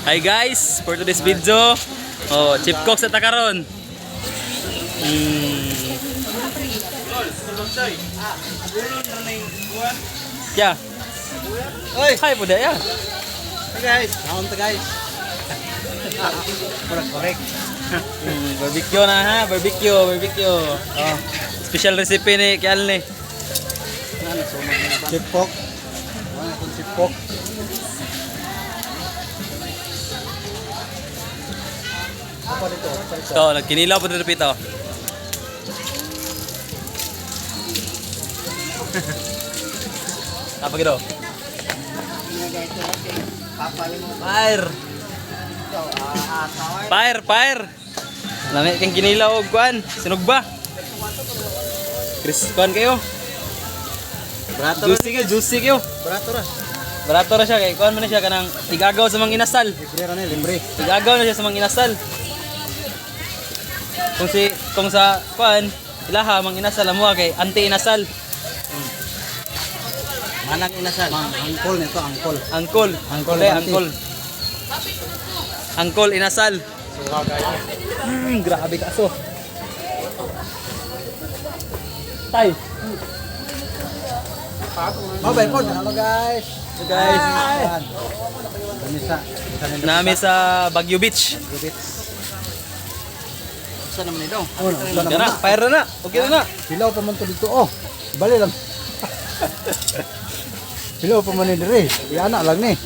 Hi guys, for today's video, chip cook sa takaron. Yeah. Oy, Hi po daya. hey guys, naon ta guys. Correct. Barbecue na ha, barbecue. Oh, special recipe ni Kial ni. Sipok. Ano itong sipok? Apa dito? So, nagkinilaw po dito pito. Apa gitu? Fire. Lami kang kinilaw og kuan, sinog ba? Chris kuan kayo. Juicy kayo. Barato ra. Barato ra siya kay kuan man na siya kanang igagaw sa mga inasal. Libre ra ni, libre. Igagaw na siya sa mga inasal. Kung sa kuan ilaha mga inasal amo kay anti-inasal. Manang inasal. Angkol nito, angkol. Angkol. Angkol, Angkol. Angkol inasal. Suha guys. Grabe ka so. Tay. Mabay po, halo guys. So guys, Ganisa. nami sa Baguio Beach. Saan naman ito? Yan na, fire na. Okay na. Hilaw pa man to dito. Oh, bali lang. Hilaw pa man ni dire. Iana lang ni.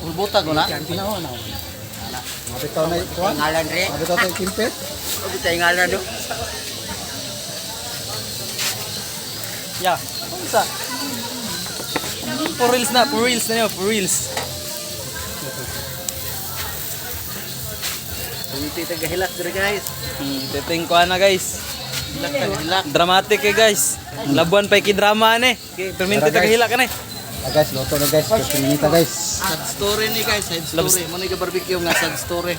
Ulbota ko na. Pinawa na. Mabitaw na ito. Ngalan re. Mabitaw tayo kimpet. Abi tay ngalan do. Yeah. Ano sa? For reals na yun, for reals. Hindi tayo gahilak dire guys. Titing ko na guys. Hilak. Dramatic eh guys. Labuan pa drama ni. Perminti ta kahila ka ni. Guys, loto na guys. 15 minutes guys. Sad story ni guys, side story. Mo ni ka barbecue nga sad story.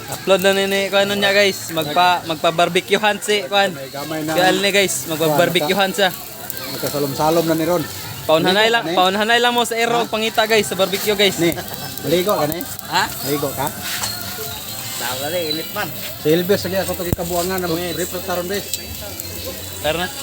Upload na ni kuan niya guys. Magpa-barbecue hunt si kuan. May gamay na. Kaya ni guys, magpa-barbecue hunt siya. Magkasalom-salom na ni Ron. Paunhanay lang mo sa ero pangita guys sa barbecue guys. Ni, maligo ka ni? Ha? Maligo ka? Daw gali init man. Sa Ilbes, lagi ako ito kikabuangan na mag-report taron bes. Tara na.